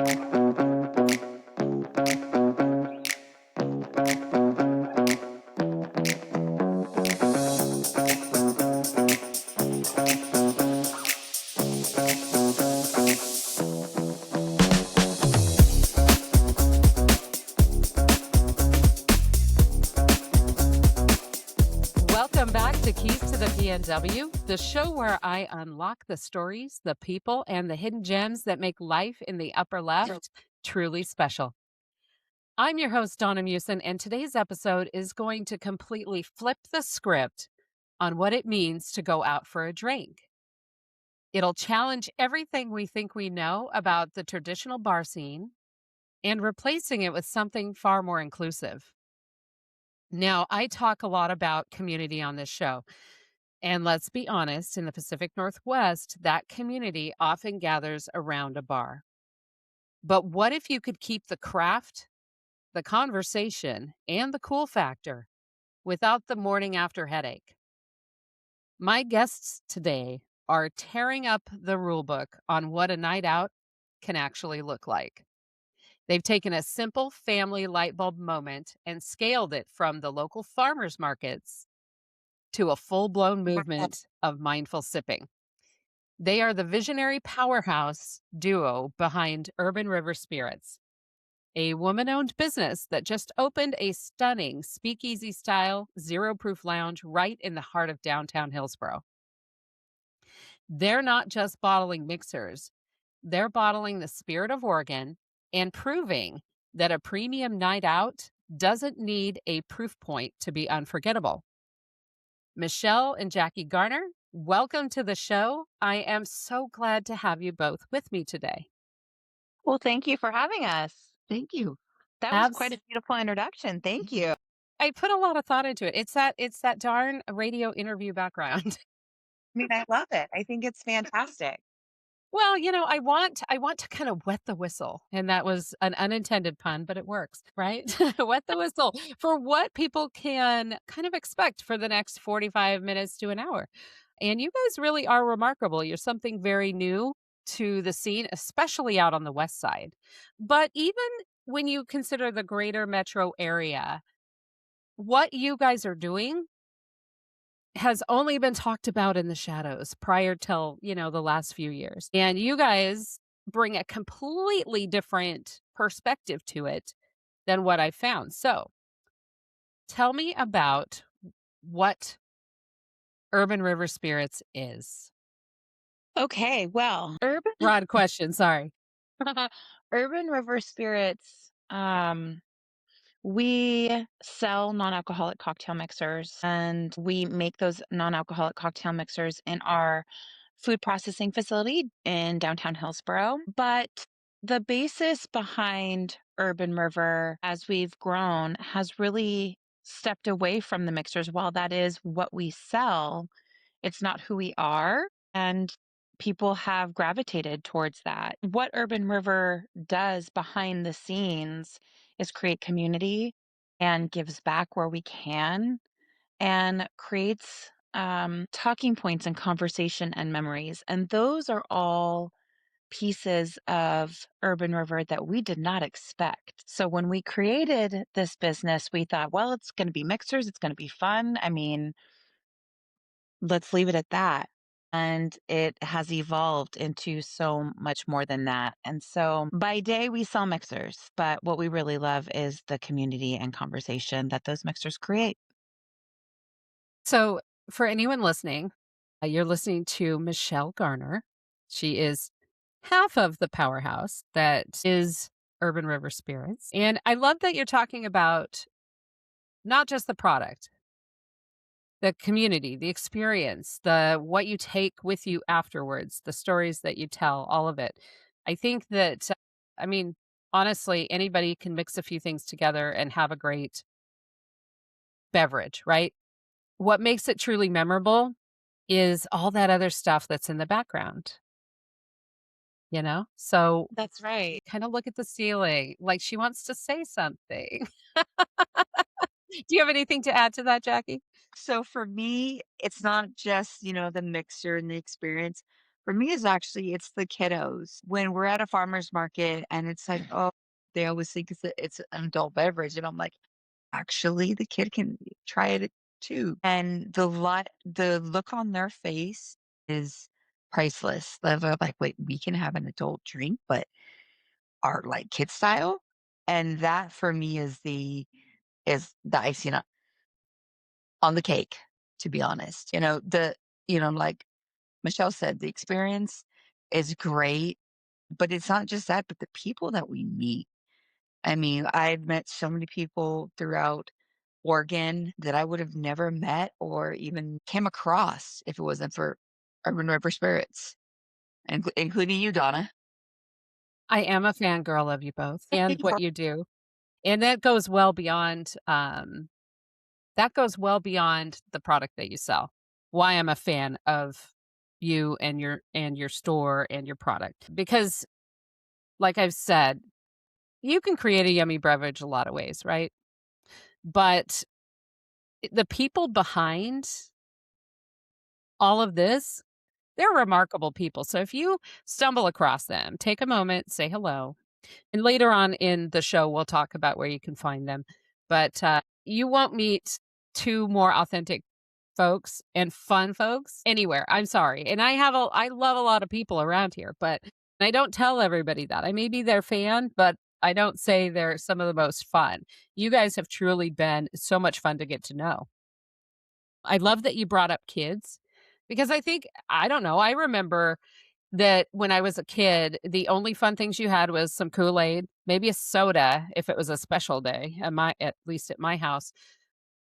Welcome back to Keys to the PNW, the show where I unlock the stories, the people, and the hidden gems that make life in the upper left truly special. I'm your host, Donna Musin, and today's episode is going to completely flip the script on what it means to go out for a drink. It'll challenge everything we think we know about the traditional bar scene and replacing it with something far more inclusive. Now, I talk a lot about community on this show. And let's be honest, in the Pacific Northwest, that community often gathers around a bar. But what if you could keep the craft, the conversation, and the cool factor without the morning after headache? My guests today are tearing up the rule book on what a night out can actually look like. They've taken a simple family light bulb moment and scaled it from the local farmers markets to a full-blown movement of mindful sipping. They are the visionary powerhouse duo behind Urban River Spirits, a woman-owned business that just opened a stunning speakeasy-style zero-proof lounge right in the heart of downtown Hillsboro. They're not just bottling mixers, they're bottling the spirit of Oregon and proving that a premium night out doesn't need a proof point to be unforgettable. Michelle and Jackie Garner, welcome to the show. I am so glad to have you both with me today. Well, thank you for having us. Thank you. That was quite Abs- a beautiful introduction. Thank you. I put a lot of thought into it. It's that darn radio interview background. I mean, I love it. I think it's fantastic. Well, I want to kind of wet the whistle, and that was an unintended pun, but it works, right? Wet the whistle for what people can kind of expect for the next 45 minutes to an hour. And you guys really are remarkable. You're something very new to the scene, especially out on the west side. But even when you consider the greater metro area, what you guys are doing has only been talked about in the shadows prior till, the last few years. And you guys bring a completely different perspective to it than what I found. So tell me about what Urban River Spirits is. Okay, well, Broad question, sorry. Urban River Spirits, we sell non-alcoholic cocktail mixers and we make those non-alcoholic cocktail mixers in our food processing facility in downtown Hillsboro. But the basis behind Urban River as we've grown has really stepped away from the mixers. While that is what we sell, it's not who we are. And people have gravitated towards that. What Urban River does behind the scenes is create community and gives back where we can and creates talking points and conversation and memories. And those are all pieces of Urban River that we did not expect. So when we created this business, we thought, well, it's going to be mixers, it's going to be fun. I mean, let's leave it at that. And it has evolved into so much more than that. And so by day, we sell mixers, but what we really love is the community and conversation that those mixers create. So for anyone listening, you're listening to Michelle Garner. She is half of the powerhouse that is Urban River Spirits. And I love that you're talking about not just the product, the community, the experience, the what you take with you afterwards, the stories that you tell, all of it. I think that I mean, honestly, anybody can mix a few things together and have a great beverage, right? What makes it truly memorable is all that other stuff that's in the background, you know? So That's right. kind of look at the ceiling like she wants to say something. Do you have anything to add to that, Jackie? So for me, it's not just, the mixer and the experience, For me, it's the kiddos. When we're at a farmer's market and it's like, oh, they always think it's an adult beverage. And I'm like, actually, the kid can try it too. And the look on their face is priceless. They're like, wait, we can have an adult drink, but our like kid style. And that for me is the icing on the cake, to be honest. Like Michelle said, the experience is great, but it's not just that, but the people that we meet. I mean, I've met so many people throughout Oregon that I would have never met or even came across if it wasn't for Urban River Spirits, including you, Donna. I am a fangirl of you both and what you do. And that goes well beyond the product that you sell. Why I'm a fan of you and your store and your product. Because like I've said, you can create a yummy beverage a lot of ways, right? But the people behind all of this, they're remarkable people. So if you stumble across them, take a moment, say hello. And later on in the show, we'll talk about where you can find them. But you won't meet two more authentic folks and fun folks anywhere. I'm sorry. And I love a lot of people around here, but I don't tell everybody that. I may be their fan, but I don't say they're some of the most fun. You guys have truly been so much fun to get to know. I love that you brought up kids because I don't know, I remember that when I was a kid, the only fun things you had was some Kool-Aid, maybe a soda if it was a special day at least at my house.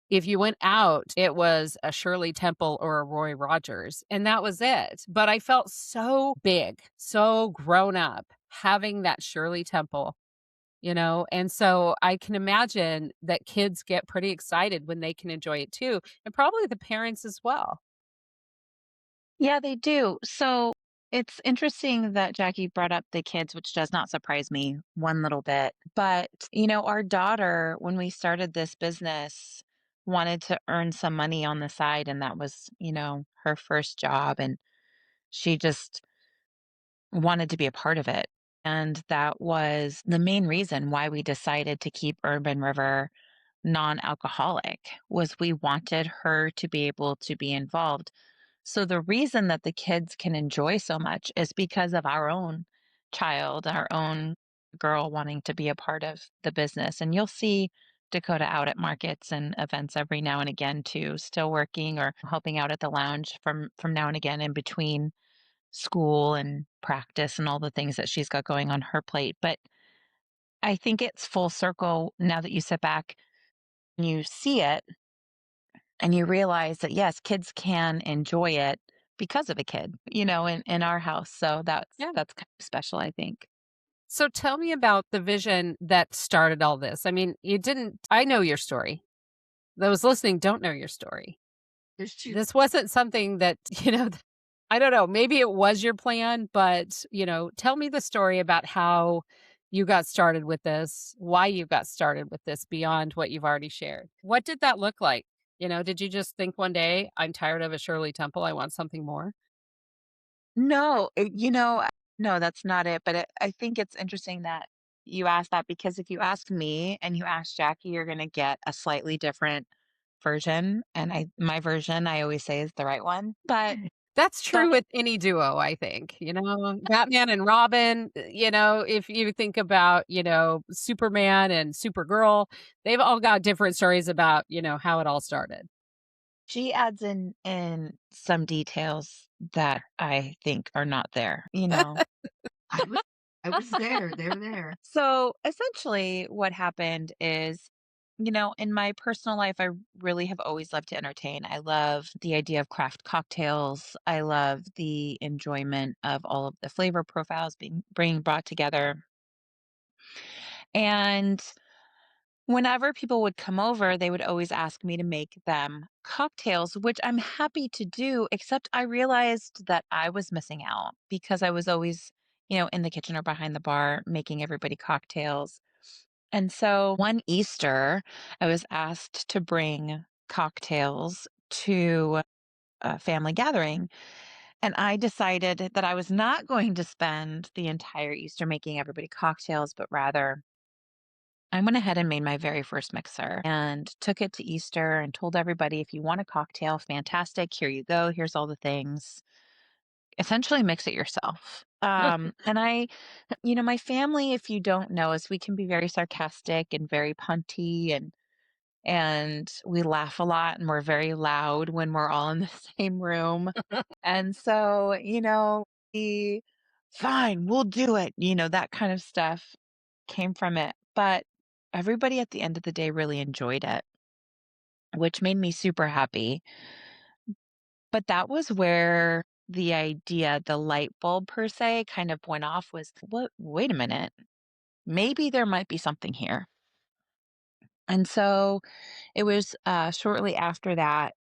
If you went out, it was a Shirley Temple or a Roy Rogers, and that was it. But I felt so big, so grown up having that Shirley Temple, and so I can imagine that kids get pretty excited when they can enjoy it too, and probably the parents as well. Yeah, they do. So it's interesting that Jackie brought up the kids, which does not surprise me one little bit. But, our daughter, when we started this business, wanted to earn some money on the side. And that was, her first job. And she just wanted to be a part of it. And that was the main reason why we decided to keep Urban River non-alcoholic was we wanted her to be able to be involved. So the reason that the kids can enjoy so much is because of our own child, our own girl wanting to be a part of the business. And you'll see Dakota out at markets and events every now and again too, still working or helping out at the lounge from now and again in between school and practice and all the things that she's got going on her plate. But I think it's full circle now that you sit back and you see it and you realize that yes, kids can enjoy it because of a kid, in our house. So Yeah. that's kind of special, I think. So tell me about the vision that started all this. I know your story. Those listening don't know your story. There's two. This wasn't something that, I don't know, maybe it was your plan, but, tell me the story about how you got started with this, why you got started with this beyond what you've already shared. What did that look like? Did you just think one day, I'm tired of a Shirley Temple, I want something more? No, no, that's not it. But I think it's interesting that you asked that because if you ask me and you ask Jackie, you're going to get a slightly different version. And my version, I always say is the right one. But That's so true with any duo, I think, Batman and Robin, if you think about, Superman and Supergirl, they've all got different stories about, how it all started. she adds in some details that I think are not there. I was I was there. They were there. So essentially, what happened is, in my personal life, I really have always loved to entertain. I love the idea of craft cocktails. I love the enjoyment of all of the flavor profiles being brought together. And whenever people would come over, they would always ask me to make them cocktails, which I'm happy to do, except I realized that I was missing out because I was always, in the kitchen or behind the bar making everybody cocktails. And so one Easter, I was asked to bring cocktails to a family gathering. And I decided that I was not going to spend the entire Easter making everybody cocktails, but rather I went ahead and made my very first mixer and took it to Easter and told everybody, if you want a cocktail, fantastic. Here you go. Here's all the things. Essentially, mix it yourself. And my family, if you don't know us, we can be very sarcastic and very punty, and we laugh a lot and we're very loud when we're all in the same room. And so, we fine, we'll do it. That kind of stuff came from it. But everybody at the end of the day really enjoyed it, which made me super happy. But that was where the idea, the light bulb per se, kind of went off was, what, wait a minute, maybe there might be something here. And so it was shortly after that,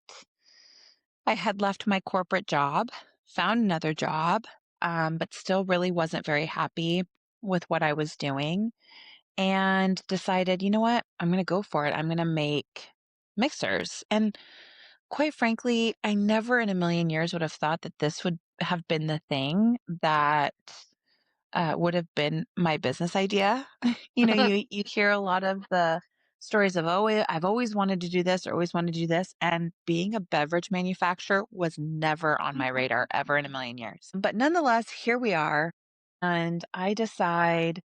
I had left my corporate job, found another job, but still really wasn't very happy with what I was doing, and decided, you know what? I'm going to go for it. I'm going to make mixers. And quite frankly, I never in a million years would have thought that this would have been the thing that would have been my business idea. You hear a lot of the stories of, oh, I've always wanted to do this or always wanted to do this. And being a beverage manufacturer was never on my radar ever in a million years. But nonetheless, here we are. And I decide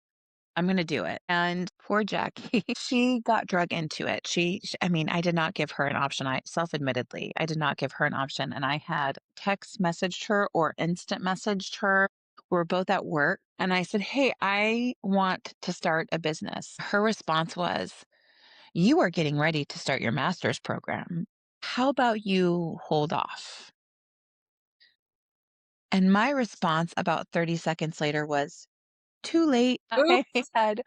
I'm gonna do it. And poor Jackie, she got drug into it. I mean, I did not give her an option. I self-admittedly, I did not give her an option. And I had text messaged her or instant messaged her. We were both at work. And I said, hey, I want to start a business. Her response was, you are getting ready to start your master's program. How about you hold off? And my response about 30 seconds later was, too late. I Oops. had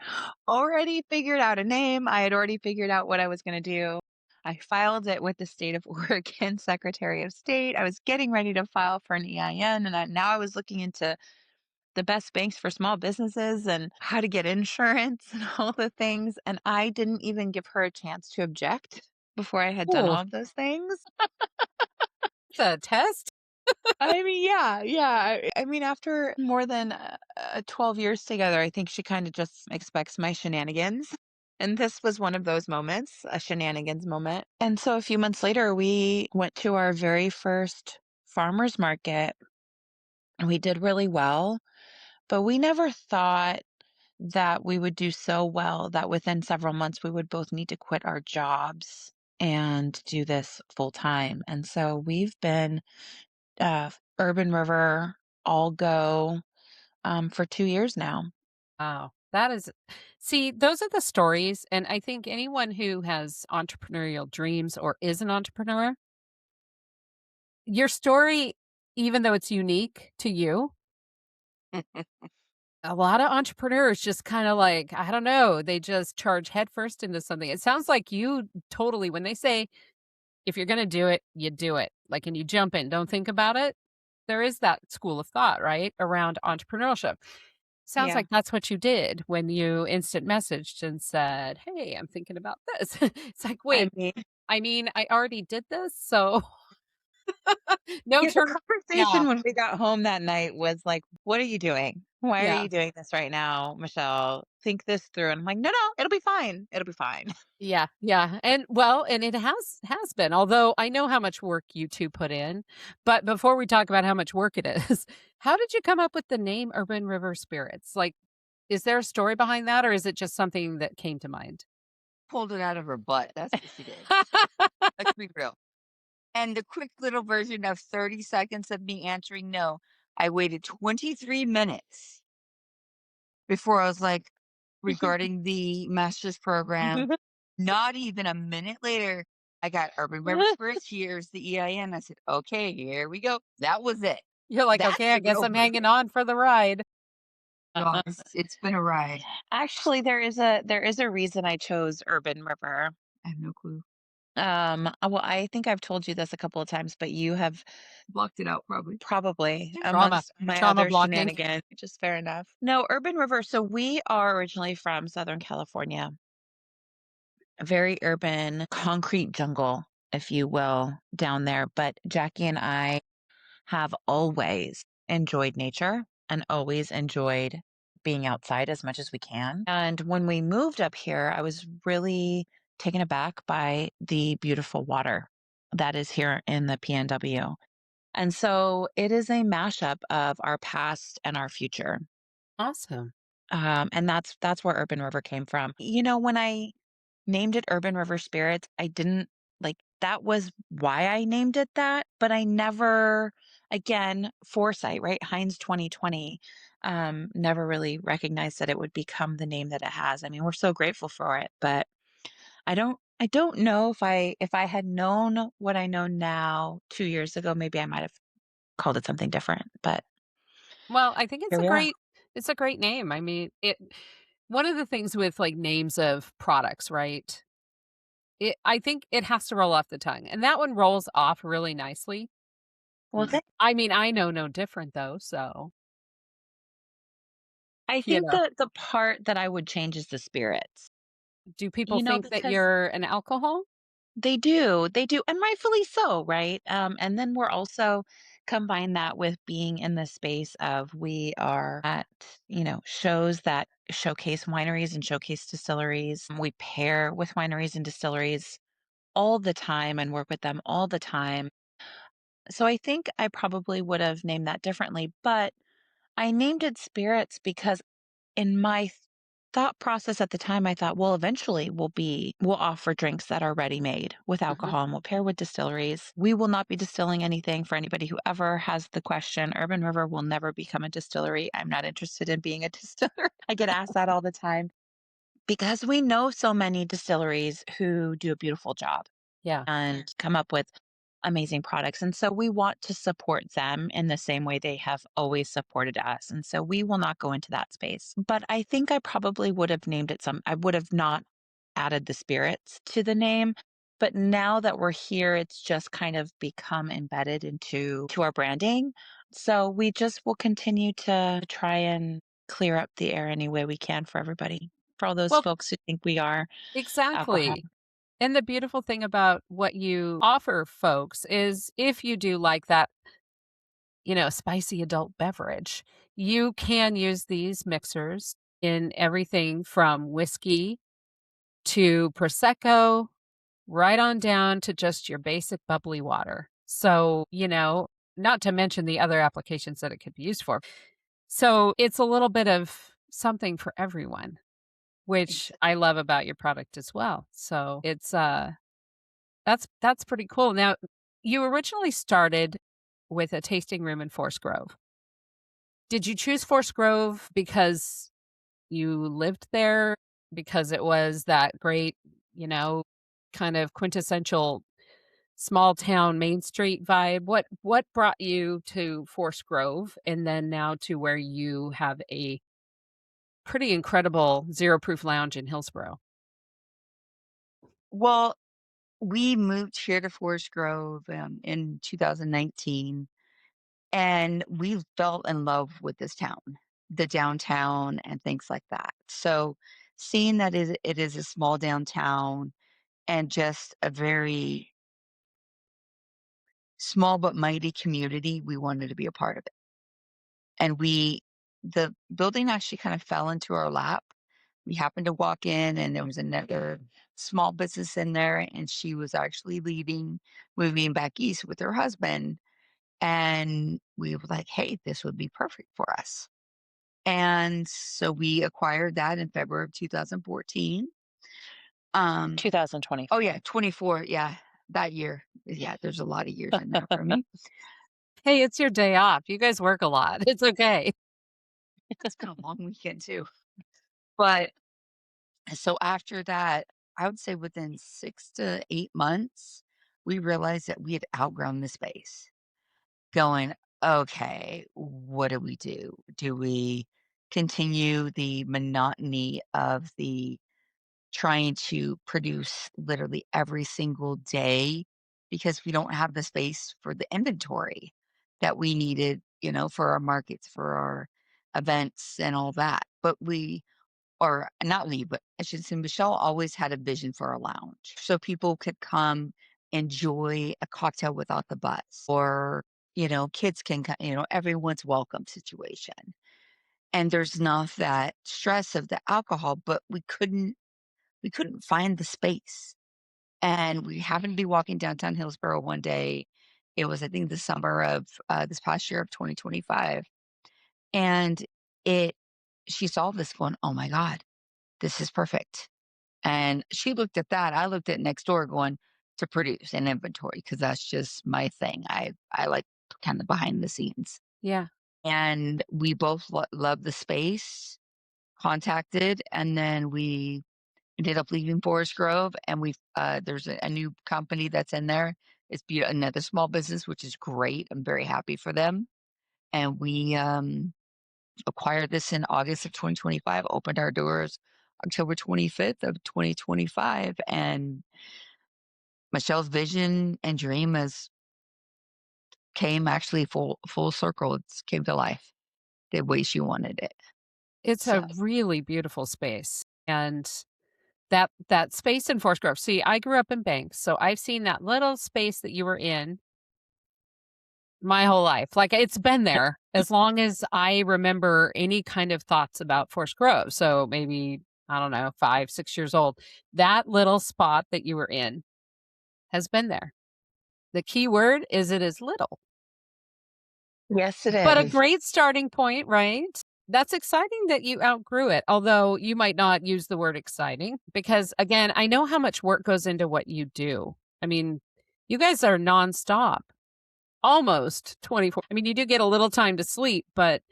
already figured out a name. I had already figured out what I was going to do. I filed it with the state of Oregon Secretary of State. I was getting ready to file for an EIN, and now I was looking into the best banks for small businesses and how to get insurance and all the things. And I didn't even give her a chance to object before I had done Ooh, all of those things. it's a test. I mean, yeah, yeah. I mean, after more than 12 years together, I think she kind of just expects my shenanigans. And this was one of those moments, a shenanigans moment. And so a few months later, we went to our very first farmer's market. And we did really well, but we never thought that we would do so well that within several months we would both need to quit our jobs and do this full time. And so we've been Urban River, All Go, for 2 years now. Wow. That is, see, those are the stories. And I think anyone who has entrepreneurial dreams or is an entrepreneur, your story, even though it's unique to you, a lot of entrepreneurs just kind of like, I don't know, they just charge headfirst into something. It sounds like you totally, when they say, if you're going to do it, you do it. Like, and you jump in, don't think about it. There is that school of thought, right? Around entrepreneurship. Sounds Yeah. like that's what you did when you instant messaged and said, "Hey, I'm thinking about this." It's like, I "Wait, mean, I mean, I already did this, so no yeah, the turn." Yeah, conversation when we got home that night was like, "What are you doing? Why are yeah, you doing this right now, Michelle? Think this through." And I'm like, "No, no, it'll be fine. It'll be fine." yeah, yeah, and well, and it has been, although I know how much work you 2 put in, but before we talk about how much work it is, how did you come up with the name Urban River Spirits? Like, is there a story behind that, or is it just something that came to mind? Pulled it out of her butt. That's what she did. Let's be real. And the quick little version of 30 seconds of me answering no, I waited 23 minutes before I was like, regarding the master's program, not even a minute later, I got Urban River Spirits. Here's the EIN. I said, okay, here we go. That was it. You're like, That's "Okay, I the guess real I'm hanging version. on for the ride." No, it's been a ride. Actually, there is a reason I chose Urban River. I have no clue. Well, I think I've told you this a couple of times, but you have Blocked it out probably. probably Trauma. amongst my Trauma other blocking. shenanigans, which is fair enough. No, Urban River. So we are originally from Southern California, a very urban concrete jungle, if you will, down there. But Jackie and I have always enjoyed nature and always enjoyed being outside as much as we can. And when we moved up here, I was really taken aback by the beautiful water that is here in the PNW. And so it is a mashup of our past and our future. Awesome. And that's where Urban River came from. When I named it Urban River Spirits, I didn't like that was why I named it that, but I never again, foresight, right? Hind's 2020. Never really recognized that it would become the name that it has. I mean, we're so grateful for it, but I don't know if I had known what I know now 2 years ago, maybe I might have called it something different, but Well, I think here we are. it's a great name. I mean, it one of the things with like names of products, right? I think it has to roll off the tongue. And that one rolls off really nicely. Well, I mean, I know no different though, so, I you think know. the part that I would change is the spirits. Do people think that Because you're an alcohol? they do, and rightfully so, right? And then we're also combine that with being in the space of we are at, shows that showcase wineries and showcase distilleries. We pair with wineries and distilleries all the time and work with them all the time. So I think I probably would have named that differently, but I named it spirits because in my thought process at the time, I thought, well, eventually we'll offer drinks that are ready made with Mhm. alcohol and we'll pair with distilleries. We will not be distilling anything for anybody who ever has the question. Urban River will never become a distillery. I'm not interested in being a distiller. I get asked that all the time because we know so many distilleries who do a beautiful job Yeah. and come up with amazing products. And so we want to support them in the same way they have always supported us. And so we will not go into that space. But I think I probably would have named it I would have not added the spirits to the name. But now that we're here, it's just kind of become embedded to our branding. So we just will continue to try and clear up the air any way we can for everybody, for all those Well, folks who think we are alcohol. exactly. And the beautiful thing about what you offer folks is if you do like that, spicy adult beverage, you can use these mixers in everything from whiskey to prosecco, right on down to just your basic bubbly water. So, not to mention the other applications that it could be used for. So, it's a little bit of something for everyone, which I love about your product as well. So, that's pretty cool. Now, you originally started with a tasting room in Forest Grove. Did you choose Forest Grove because you lived there? Because it was that great, you know, kind of quintessential small town Main Street vibe? What brought you to Forest Grove and then now to where you have a pretty incredible zero proof lounge in Hillsboro? Well, we moved here to Forest Grove in 2019, and we fell in love with this town, the downtown, and things like that. So, seeing that it is a small downtown and just a very small but mighty community, we wanted to be a part of it. And the building actually kind of fell into our lap. We happened to walk in, and there was another small business in there, and she was actually leaving, moving back east with her husband. And we were like, hey, this would be perfect for us. And so we acquired that in February of 2014. Um, oh 2024. yeah, 24. Yeah, that year. Yeah, there's a lot of years in there for me. Hey, it's your day off. You guys work a lot. It's okay. It's been a long weekend too. But so after that, I would say within 6 to 8 months, we realized that we had outgrown the space. Going, okay, what do we do? Do we continue the monotony of the trying to produce literally every single day because we don't have the space for the inventory that we needed, for our markets, for our events and all that. But or not me, but I should say Michelle always had a vision for a lounge so people could come enjoy a cocktail without the buzz or kids can, everyone's welcome situation. And there's not that stress of the alcohol, but we couldn't find the space. And we happened to be walking downtown Hillsboro one day. It was, I think, the summer of this past year of 2025. And it, she saw this going, oh my God, this is perfect. And she looked at that. I looked at next door going to produce an inventory because that's just my thing. I like kind of behind the scenes. Yeah. And we both love the space, contacted, and then we ended up leaving Forest Grove. And there's a new company that's in there. It's another small business, which is great. I'm very happy for them. And we acquired this in August of 2025, opened our doors October 25th of 2025. And Michelle's vision and dream has came actually full circle. It's came to life the way she wanted it. It's So a really beautiful space. And that space in Forest Grove. See, I grew up in Banks, so I've seen that little space that you were in my whole life. Like, it's been there as long as I remember any kind of thoughts about Forest Grove. So maybe, I don't know, 5, 6 years old. That little spot that you were in has been there. The key word is it is little, Yes, it but a is. great starting point, right? That's exciting that you outgrew it, although you might not use the word exciting because, again, I know how much work goes into what you do. I mean, you guys are nonstop, almost 24. I mean, you do get a little time to sleep, but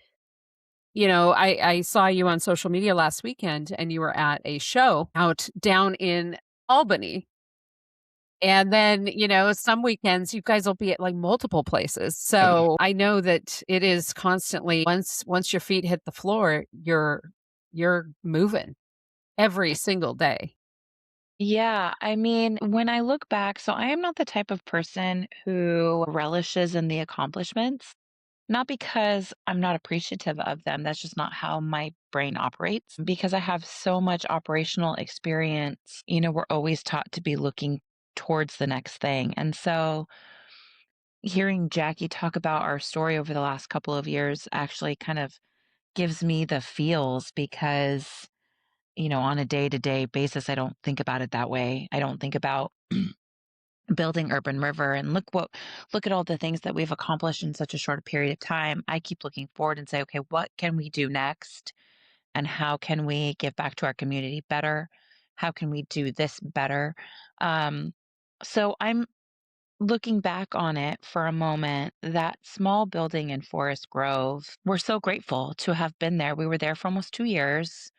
I saw you on social media last weekend and you were at a show out down in Albany. And then, some weekends you guys will be at like multiple places. So I know that it is constantly once your feet hit the floor, you're moving every single day. Yeah, I mean, when I look back, so I am not the type of person who relishes in the accomplishments, not because I'm not appreciative of them. That's just not how my brain operates. Because I have so much operational experience, we're always taught to be looking towards the next thing. And so hearing Jackie talk about our story over the last couple of years actually kind of gives me the feels because on a day-to-day basis, I don't think about it that way. I don't think about building Urban River and look at all the things that we've accomplished in such a short period of time. I keep looking forward and say, okay, what can we do next? And how can we give back to our community better? How can we do this better? Um, so I'm looking back on it for a moment, that small building in Forest Grove, we're so grateful to have been there. We were there for almost 2 years.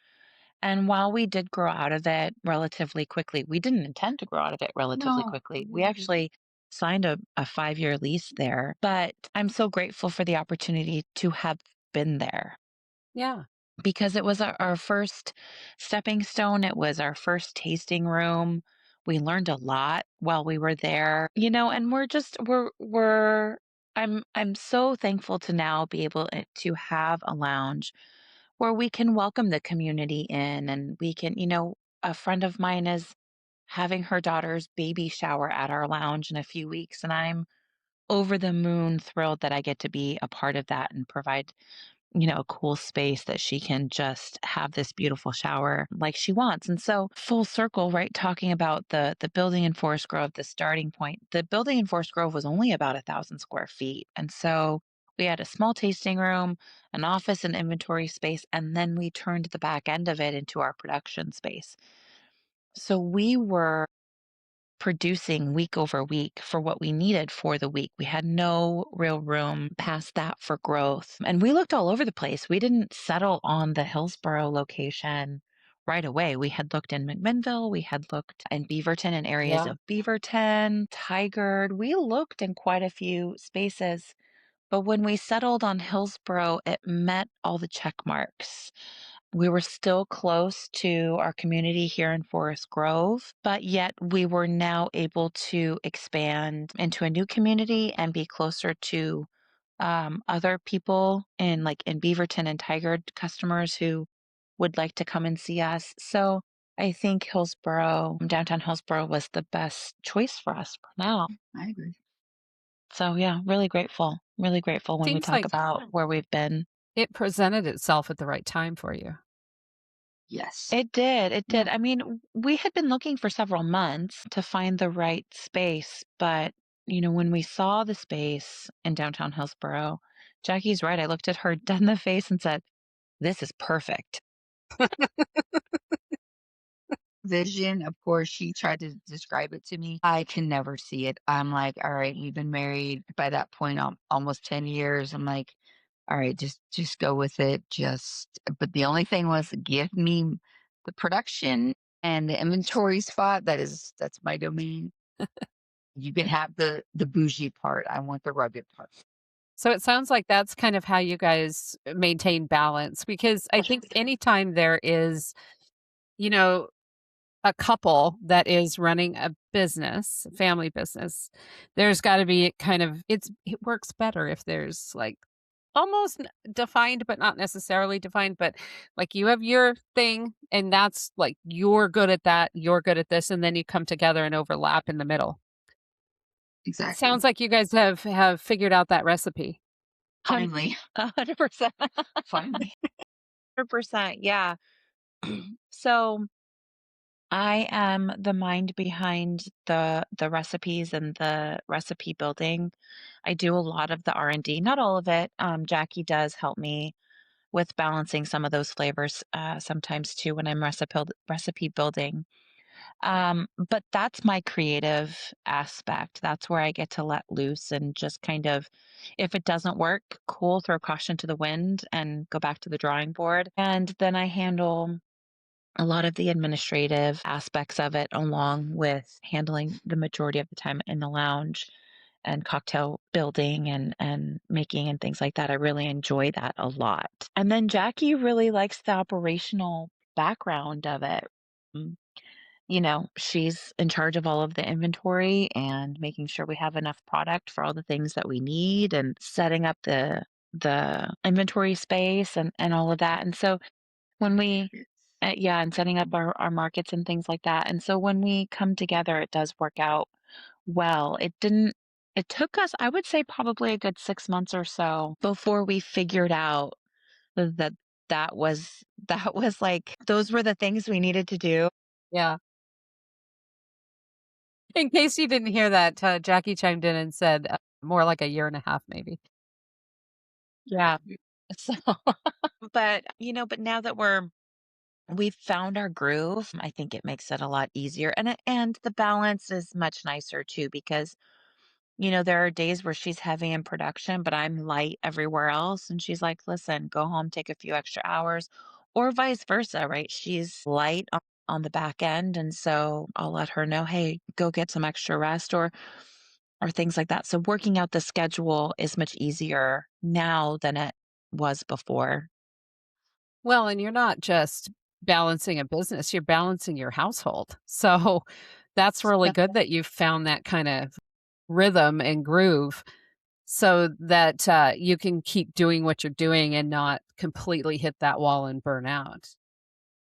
And while we did grow out of it relatively quickly, we didn't intend to grow out of it relatively no, quickly. We actually signed a 5-year lease there, but I'm so grateful for the opportunity to have been there Yeah. because it was our first stepping stone. It was our first tasting room. We learned a lot while we were there, and I'm so thankful to now be able to have a lounge where we can welcome the community in and we can, a friend of mine is having her daughter's baby shower at our lounge in a few weeks. And I'm over the moon thrilled that I get to be a part of that and provide, a cool space that she can just have this beautiful shower like she wants. And so full circle, right? Talking about the building in Forest Grove, the starting point, the building in Forest Grove was only about 1,000 square feet. And so we had a small tasting room, an office and inventory space, and then we turned the back end of it into our production space. So we were producing week over week for what we needed for the week. We had no real room past that for growth. And we looked all over the place. We didn't settle on the Hillsboro location right away. We had looked in McMinnville, we had looked in Beaverton and areas Yeah. of Beaverton, Tigard. We looked in quite a few spaces. But when we settled on Hillsboro, it met all the check marks. We were still close to our community here in Forest Grove, but yet we were now able to expand into a new community and be closer to other people in Beaverton and Tigard, customers who would like to come and see us. So I think downtown Hillsboro was the best choice for us for now. I agree. So yeah, really grateful when we Seems talk like about where we've been. it presented itself at the right time for you. Yes. It did, it Yeah. did. I mean, we had been looking for several months to find the right space, but, when we saw the space in downtown Hillsboro, Jackie's right. I looked at her dead in the face and said, "This is perfect." Vision, of course, she tried to describe it to me. I can never see it. I'm like, all right, we've been married by that point almost 10 years. I'm like, all right, just go with it. But the only thing was give me the production and the inventory spot. That's my domain. You can have the bougie part. I want the rugged part. So it sounds like that's kind of how you guys maintain balance because I think anytime there is, you know, a couple that is running a business, family business, there's got to be kind of it works better if there's like almost defined but not necessarily defined, but like you have your thing and that's like you're good at that, you're good at this and then you come together and overlap in the middle. It Exactly. sounds like you guys have figured out that recipe. Hun Finally. 100%. Finally. 100%, yeah. So I am the mind behind the recipes and the recipe building. I do a lot of the R&D, not all of it. Jackie does help me with balancing some of those flavors sometimes too when I'm recipe building. But that's my creative aspect. That's where I get to let loose and just kind of, if it doesn't work, cool, throw caution to the wind and go back to the drawing board. And then I handle a lot of the administrative aspects of it, along with handling the majority of the time in the lounge and cocktail building and making and things like that. I really enjoy that a lot. And then Jackie really likes the operational background of it. Mm, she's in charge of all of the inventory and making sure we have enough product for all the things that we need and setting up the inventory space and all of that. And so when we Yes. yeah, and setting up our markets and things like that. And so when we come together, it does work out well. It took us, I would say, probably a good 6 months or so before we figured out that that was like those were the things we needed to do. Yeah. In case you didn't hear that, Jackie chimed in and said, more like a year and a half, maybe. Yeah. So, but now that we've found our groove, I think it makes it a lot easier. And the balance is much nicer too because there are days where she's heavy in production, but I'm light everywhere else. And she's like, listen, go home, take a few extra hours, or vice versa, right? She's light on the back end. And so I'll let her know, hey, go get some extra rest or things like that. So working out the schedule is much easier now than it was before. Well, and you're not just balancing a business, you're balancing your household. So that's really Yep. good that you've found that kind of rhythm and groove so that you can keep doing what you're doing and not completely hit that wall and burn out.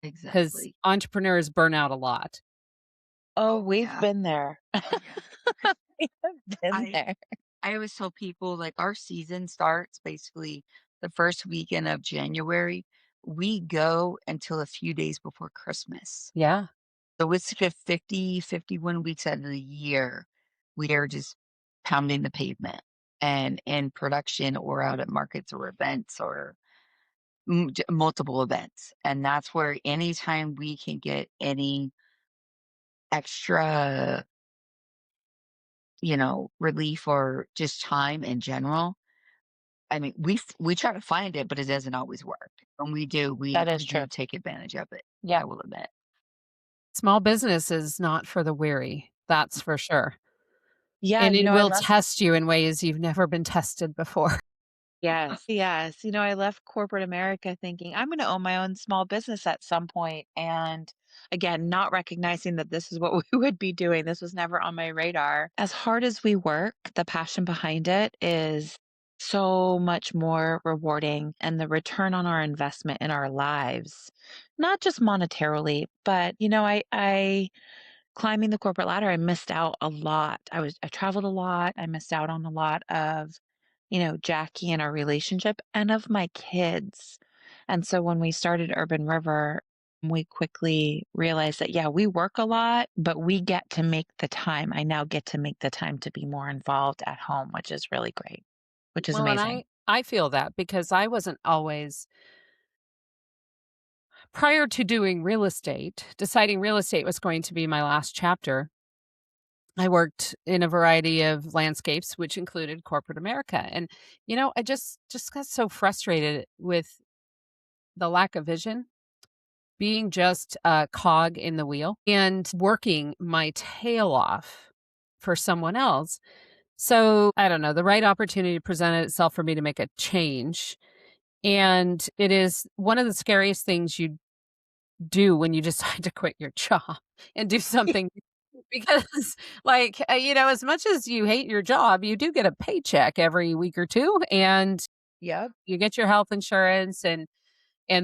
Because Exactly. entrepreneurs burn out a lot. Oh, Oh we've yeah. been there. Yeah. 'Cause We have been I there. I always tell people like our season starts basically the first weekend of January. We go until a few days before Christmas. Yeah. So it's 51 weeks out of the year. We are just pounding the pavement and in production or out at markets or events or multiple events. And that's where anytime we can get any extra, relief or just time in general. I mean, we try to find it, but it doesn't always work. When we do, That we is true. do take advantage of it, I Yep. will admit. Small business is not for the weary. That's for sure. Yeah, And it I will left. test you in ways you've never been tested before. Yes, yes. I left corporate America thinking I'm going to own my own small business at some point, and again, not recognizing that this is what we would be doing. This was never on my radar. As hard as we work, the passion behind it is so much more rewarding, and the return on our investment in our lives, not just monetarily, but I climbing the corporate ladder, I missed out a lot. I traveled a lot. I missed out on a lot of, Jackie and our relationship and of my kids. And so when we started Urban River, we quickly realized that, yeah, we work a lot, but we get to make the time. I now get to make the time to be more involved at home, which is really great, which is Well, and amazing. I feel that because I wasn't always prior to doing real estate, deciding real estate was going to be my last chapter. I worked in a variety of landscapes, which included corporate America. And, I just got so frustrated with the lack of vision, being just a cog in the wheel and working my tail off for someone else. So I don't know, the right opportunity presented itself for me to make a change. And it is one of the scariest things you do when you decide to quit your job and do something because as much as you hate your job, you do get a paycheck every week or two and Yep. you get your health insurance and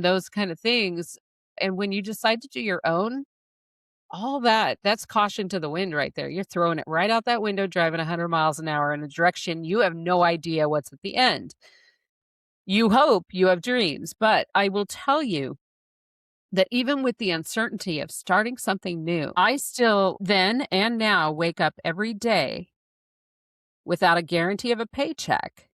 those kind of things. And when you decide to do your own, all that's caution to the wind right there. You're throwing it right out that window, driving 100 miles an hour in a direction you have no idea what's at the end. You hope, you have dreams, but I will tell you that even with the uncertainty of starting something new, I still then and now wake up every day without a guarantee of a paycheck.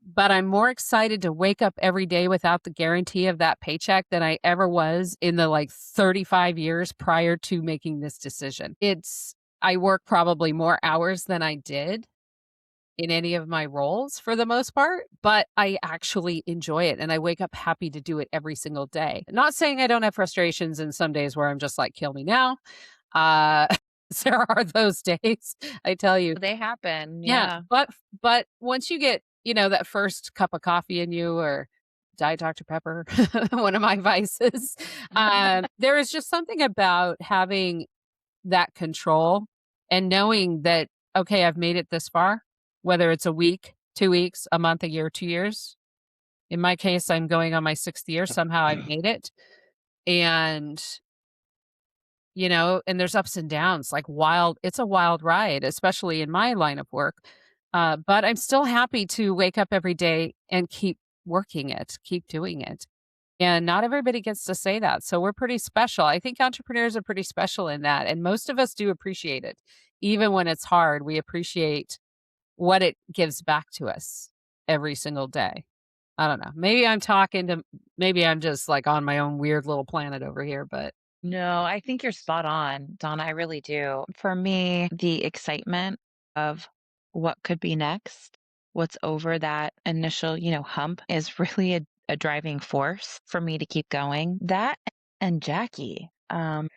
But I'm more excited to wake up every day without the guarantee of that paycheck than I ever was in the 35 years prior to making this decision. I work probably more hours than I did in any of my roles for the most part, but I actually enjoy it and I wake up happy to do it every single day. Not saying I don't have frustrations and some days where I'm just like, kill me now. Uh, there are those days, I tell you. They happen. Yeah, Yeah. but once you get, that first cup of coffee in you or Diet Dr. Pepper, one of my vices, there is just something about having that control and knowing that, okay, I've made it this far, whether it's a week, 2 weeks, a month, a year, 2 years. In my case, I'm going on my 6th year. Somehow I've made it. And, and there's ups and downs, it's a wild ride, especially in my line of work. But I'm still happy to wake up every day and keep working it, keep doing it. And not everybody gets to say that. So we're pretty special. I think entrepreneurs are pretty special in that. And most of us do appreciate it. Even when it's hard, we appreciate what it gives back to us every single day. I don't know. Maybe I'm just on my own weird little planet over here, but No, I think you're spot on, Donna. I really do. For me, the excitement of what could be next, what's over that initial, hump is really a driving force for me to keep going. That and Jackie. Y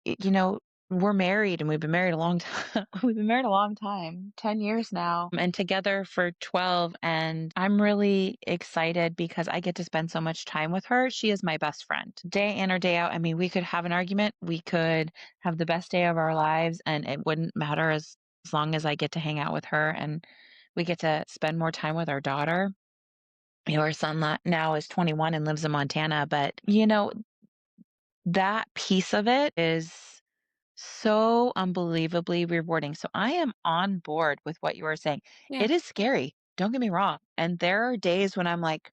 you know, we're married and we've been married a long time. We've been married a long time, 10 years now, and together for 12, and I'm really excited because I get to spend so much time with her. She is my best friend. Day in or day out, I mean, we could have an argument, we could have the best day of our lives, and it wouldn't matter as long as I get to hang out with her and we get to spend more time with our daughter. Our son now is 21 and lives in Montana, but, that piece of it is so unbelievably rewarding. So I am on board with what you are saying. yeah. It is scary. Don't get me wrong. And there are days when I'm like,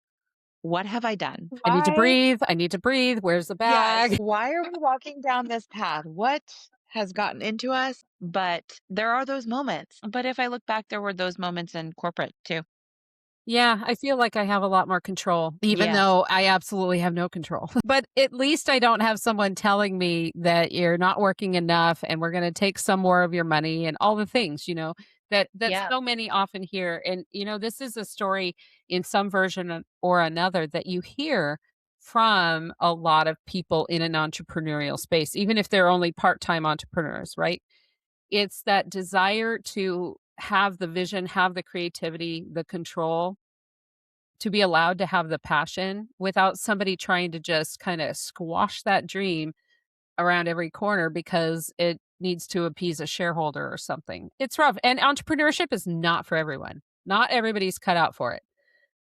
what have I done? I need to Why? breathe. I need to breathe. Where's the Yes. bag? Why are we walking down this path? What has gotten into us? But there are those moments. But if I look back, there were those moments in corporate too. Yeah, I feel like I have a lot more control, even Yes. though I absolutely have no control. But at least I don't have someone telling me that you're not working enough and we're going to take some more of your money and all the things, that Yeah. so many often hear. And, this is a story in some version or another that you hear from a lot of people in an entrepreneurial space, even if they're only part-time entrepreneurs, right? It's that desire to have the vision, have the creativity, the control, to be allowed to have the passion without somebody trying to just kinda squash that dream around every corner because it needs to appease a shareholder or something. It's rough, and entrepreneurship is not for everyone. Not everybody's cut out for it.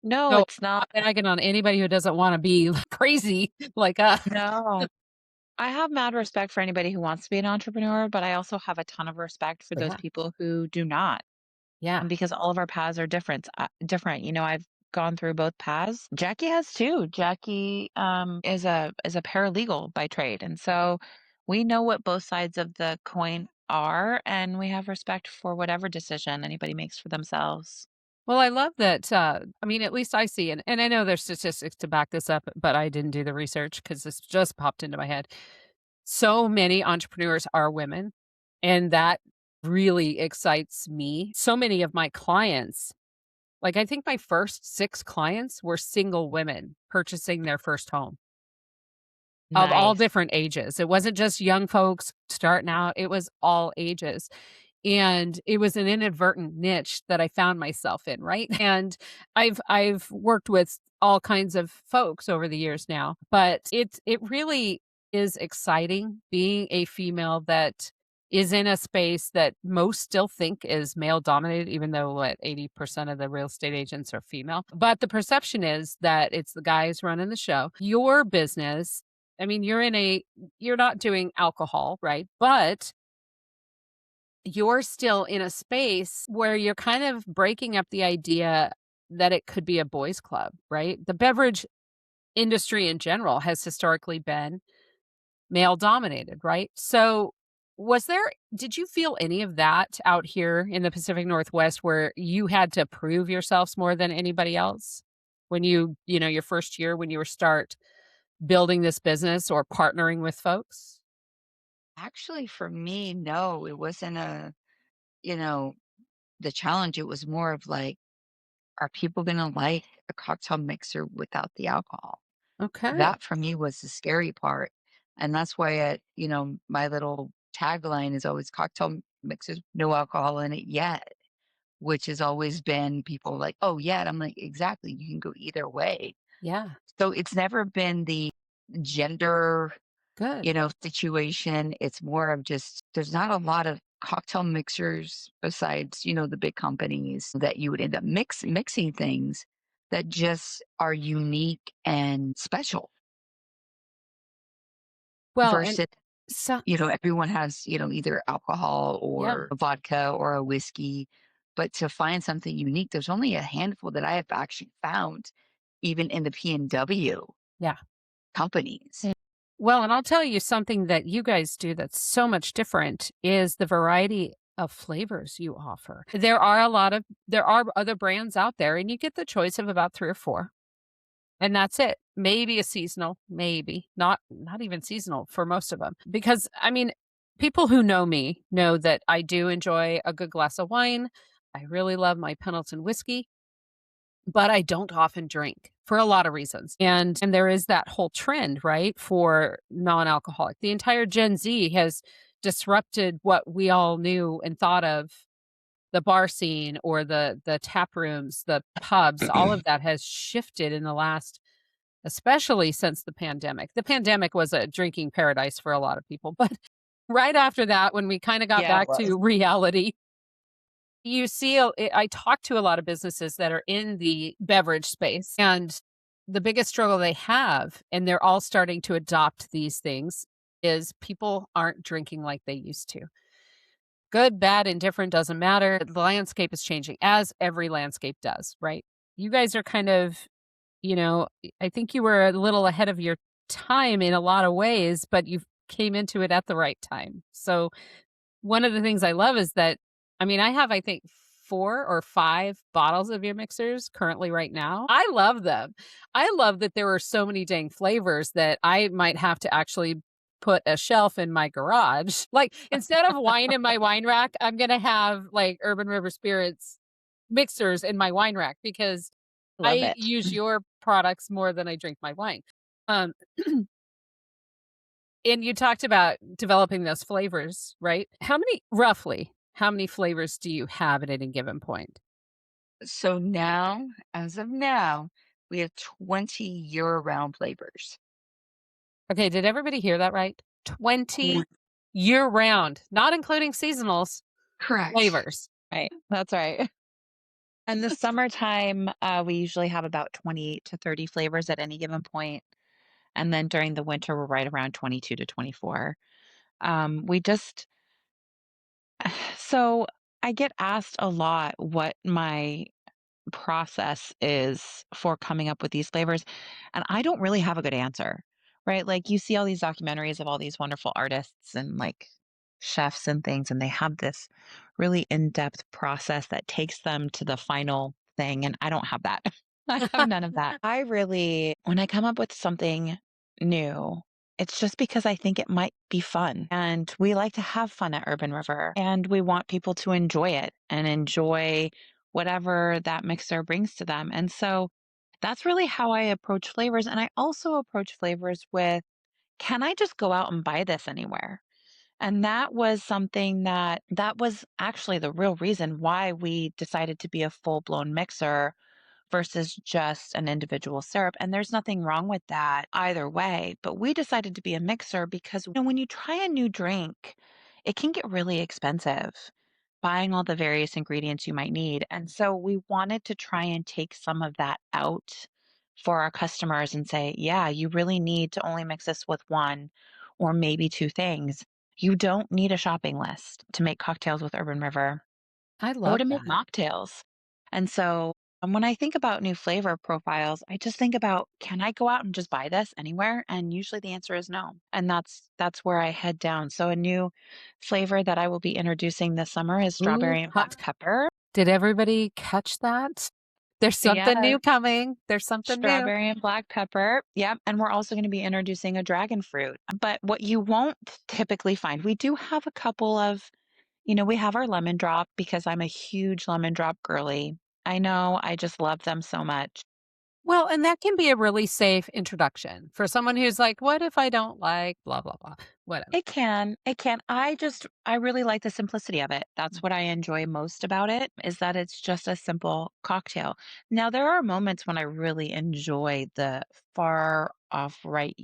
No, So, it's not. I'm not bagging on anybody who doesn't wanna be crazy like us. No. I have mad respect for anybody who wants to be an entrepreneur, but I also have a ton of respect for Oh, those yeah. people who do not. Yeah. Because all of our paths are different. Different. I've gone through both paths. Jackie has too. Jackie is a paralegal by trade, and so we know what both sides of the coin are, and we have respect for whatever decision anybody makes for themselves. Well, I love that, I mean, at least I see, and I know there's statistics to back this up, but I didn't do the research because this just popped into my head. So many entrepreneurs are women, and that really excites me. So many of my clients, like, I think my first 6 clients were single women purchasing their first home of all Nice. different ages. It wasn't just young folks starting out, it was all ages. And it was an inadvertent niche that I found myself in, right? And I've worked with all kinds of folks over the years now, but it really is exciting being a female that is in a space that most still think is male dominated, even though what 80% of the real estate agents are female. But the perception is that it's the guys running the show. Your business, I mean, you're not doing alcohol, right? But you're still in a space where you're kind of breaking up the idea that it could be a boys club, right? The beverage industry in general has historically been male dominated, right? So did you feel any of that out here in the Pacific Northwest where you had to prove yourselves more than anybody else when your first year when you were start building this business or partnering with folks? Actually, for me, no, it wasn't you know, the challenge. It was more of like, are people gonna like a cocktail mixer without the alcohol? Okay. That for me was the scary part. And that's why my little tagline is always cocktail mixers, no alcohol in it yet, which has always been people like, oh yeah. And I'm like, exactly, you can go either way. Yeah. So it's never been the gender Good. situation. It's more of just there's not a lot of cocktail mixers besides, the big companies that you would end up mixing things that just are unique and special Well, and versus, so everyone has, either alcohol yeah. or a vodka or a whiskey. But to find something unique, there's only a handful that I have actually found, even in the PNW Yeah. companies. Well, and I'll tell you something that you guys do that's so much different is the variety of flavors you offer. There are other brands out there and you get the choice of about 3 or 4. And that's it. Maybe a seasonal, maybe. Not even seasonal for most of them. Because I mean, people who know me know that I do enjoy a good glass of wine. I really love my Pendleton whiskey. But I don't often drink for a lot of reasons. And there is that whole trend, right, for non-alcoholic. The entire Gen Z has disrupted what we all knew and thought of the bar scene or the tap rooms, the pubs, all of that has shifted in the last especially since the pandemic. The pandemic was a drinking paradise for a lot of people, but right after that when we kinda got Yeah, it back was. to reality, you see, I talk to a lot of businesses that are in the beverage space, and the biggest struggle they have, and they're all starting to adopt these things, is people aren't drinking like they used to. Good, bad, indifferent, doesn't matter. The landscape is changing, as every landscape does, right? You guys are kind of, I think you were a little ahead of your time in a lot of ways, but you came into it at the right time. So one of the things I love is that I mean, I have, I think, 4 or 5 bottles of your mixers currently right now. I love them. I love that there are so many dang flavors that I might have to actually put a shelf in my garage. Like, instead of wine in my wine rack, I'm gonna have, like, Urban River Spirits mixers in my wine rack because Love I it. use your products more than I drink my wine. Um And you talked about developing those flavors, right? How many flavors do you have at any given point? So now, as of now, we have 20 year-round flavors. Okay, did everybody hear that right? 20 Twen year round, not including seasonals, Correct. flavors. Right. That's right. And the summertime, we usually have about 20 to 30 flavors at any given point. And then during the winter, we're right around 22 to 24. We just, so I get asked a lot what my process is for coming up with these flavors, and I don't really have a good answer, right? Like, you see all these documentaries of all these wonderful artists and, like, chefs and things, and they have this really in-depth process that takes them to the final thing, and I don't have that. I have none of that. I really when I come up with something new, it's just because I think it might be fun, and we like to have fun at Urban River, and we want people to enjoy it and enjoy whatever that mixer brings to them. And so that's really how I approach flavors. And I also approach flavors with, can I just go out and buy this anywhere? And that was something that was actually the real reason why we decided to be a full-blown mixer versus just an individual syrup. And there's nothing wrong with that either way. But we decided to be a mixer because when you try a new drink, it can get really expensive buying all the various ingredients you might need. And so we wanted to try and take some of that out for our customers and say, yeah, you really need to only mix this with one or maybe two things. You don't need a shopping list to make cocktails with Urban River I or love to make that. mocktails. And so when I think about new flavor profiles, I just think about, can I go out and just buy this anywhere? And usually the answer is no. And that's where I head down. So a new flavor that I will be introducing this summer is Ooh, strawberry and black pepper. did everybody catch that? There's something Yeah, new coming. There's something new. strawberry and black pepper. Yep. And we're also going to be introducing a dragon fruit. But what you won't typically find, we do have a couple of, we have our lemon drop because I'm a huge lemon drop girly. I know, I just love them so much. Well, and that can be a really safe introduction for someone who's like, "What if I don't like blah, blah, blah?" Whatever. It can. It can. I really like the simplicity of it. That's what I enjoy most about it is that it's just a simple cocktail. Now, there are moments when I really enjoy the far off right,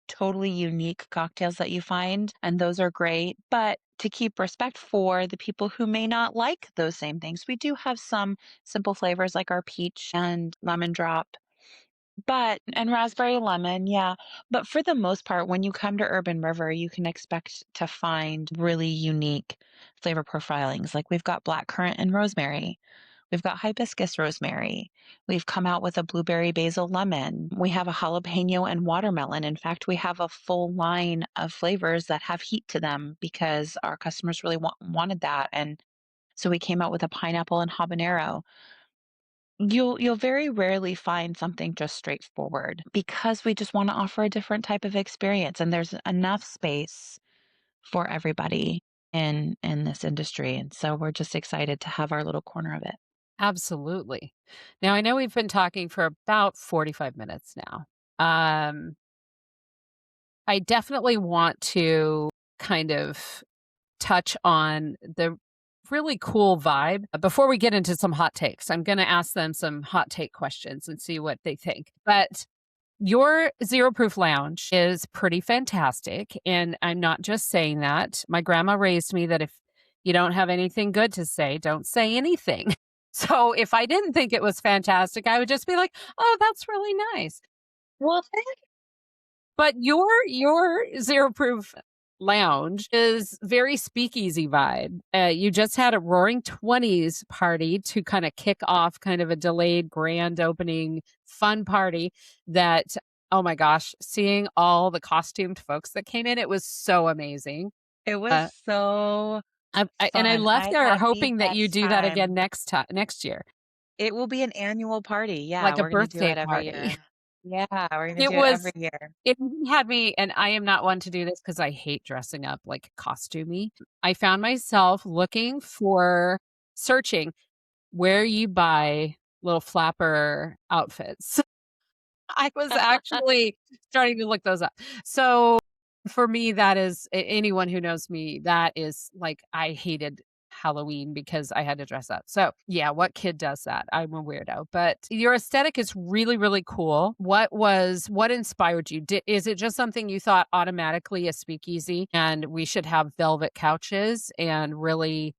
totally unique cocktails that you find, and those are great. But to keep respect for the people who may not like those same things, we do have some simple flavors like our peach and lemon drop and raspberry lemon, yeah. But for the most part, when you come to Urban River, you can expect to find really unique flavor profilings. Like we've got blackcurrant and rosemary. We've got hibiscus rosemary. We've come out with a blueberry basil lemon. We have a jalapeno and watermelon. In fact, we have a full line of flavors that have heat to them because our customers really wanted that. And so we came out with a pineapple and habanero. You'll very rarely find something just straightforward because we just wanna offer a different type of experience, and there's enough space for everybody in this industry, and so we're just excited to have our little corner of it. Absolutely. Now, I know we've been talking for about 45 minutes now. Um, I definitely want to kind of touch on the really cool vibe. Before we get into some hot takes, I'm gonna ask them some hot take questions and see what they think. But your Zero Proof Lounge is pretty fantastic, and I'm not just saying that. My grandma raised me that if you don't have anything good to say, don't say anything. So if I didn't think it was fantastic, I would just be like, "Oh, that's really nice." Well, But your Zero Proof Lounge is very speakeasy vibe. You just had a Roaring Twenties party to kind of kick off kind of a delayed grand opening fun party that, oh my gosh, seeing all the costumed folks that came in, it was so amazing. it was Uh, so and I fun. left I there had the hoping that you best do that again time. next year, It will be an annual party. Yeah, like a we're gonna do birthday it every party. year. Yeah, we're gonna It do it every was year. It had me, and I am not one to do this because I hate dressing up like costumey. I found myself searching where you buy little flapper outfits. I was actually starting to look those up. So for me, that is anyone who knows me, that is like I hated Halloween because I had to dress up. So yeah, what kid does that? I'm a weirdo. But your aesthetic is really, really cool. What inspired you? Is it just something you thought automatically a speakeasy and we should have velvet couches and really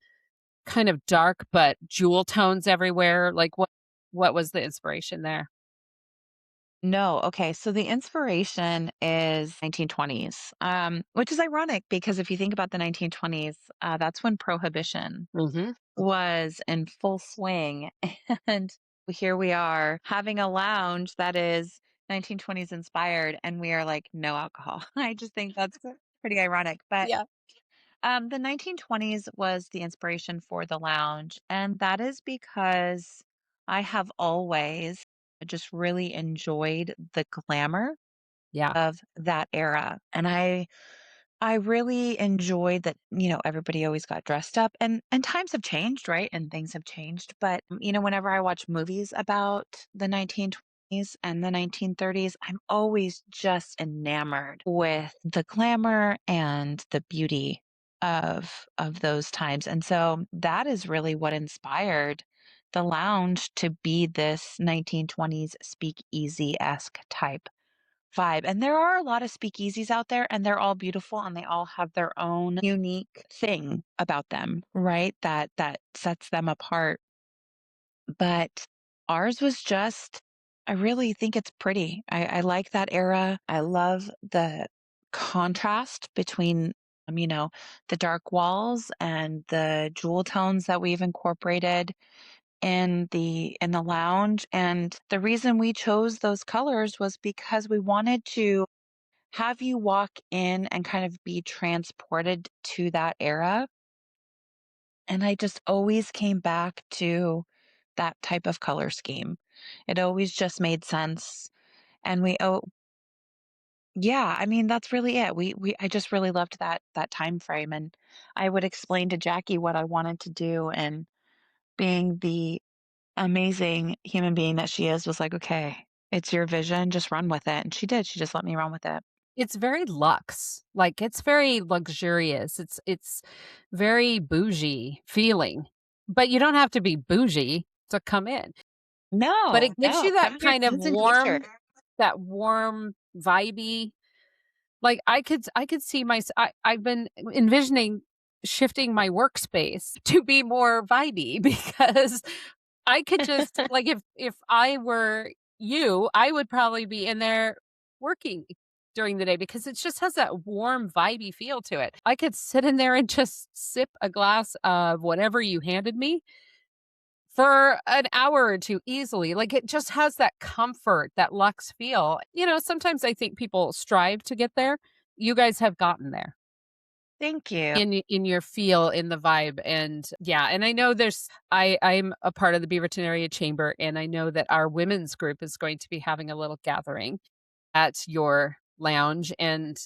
kind of dark but jewel tones everywhere? Like what was the inspiration there? No, okay, so the inspiration is 1920s, which is ironic because if you think about the 1920s, that's when prohibition Hmm. was in full swing, and here we are having a lounge that is 1920s inspired, and we are like, "No alcohol." I just think that's pretty ironic, but, Yeah. the 1920s was the inspiration for the lounge, and that is because I have always just really enjoyed the glamour Yeah. of that era, and I really enjoyed that, everybody always got dressed up and times have changed, right? And things have changed. But, whenever I watch movies about the 1920s and the 1930s, I'm always just enamored with the glamour and the beauty of those times. And so that is really what inspired the lounge to be this 1920s speakeasy-esque type vibe. And there are a lot of speakeasies out there, and they're all beautiful, and they all have their own unique thing about them, right? That sets them apart. But ours was just, I really think it's pretty. I like that era. I love the contrast between the dark walls and the jewel tones that we've incorporated in the lounge. And the reason we chose those colors was because we wanted to have you walk in and kind of be transported to that era, and I just always came back to that type of color scheme. It always just made sense, and yeah, I mean, that's really it. We I just really loved that time frame, and I would explain to Jackie what I wanted to do, and being the amazing human being that she is, was like, "Okay, it's your vision, just run with it," and she did, she just let me run with it. It's very luxe, like, it's very luxurious, it's very bougie feeling, but you don't have to be bougie to come in, but No, it gives no, you that come in your kind of jeans and T-shirt. warm, vibey like, I could see I've been envisioning shifting my workspace to be more vibey because I could just like, if I were you, I would probably be in there working during the day because it just has that warm, vibey feel to it. I could sit in there and just sip a glass of whatever you handed me for an hour or 2 easily. Like, it just has that comfort, that luxe feel. Sometimes I think people strive to get there. You guys have gotten there Thank you. in your feel, in the vibe, and yeah, and I know I'm a part of the Beaverton Area Chamber, and I know that our women's group is going to be having a little gathering at your lounge, and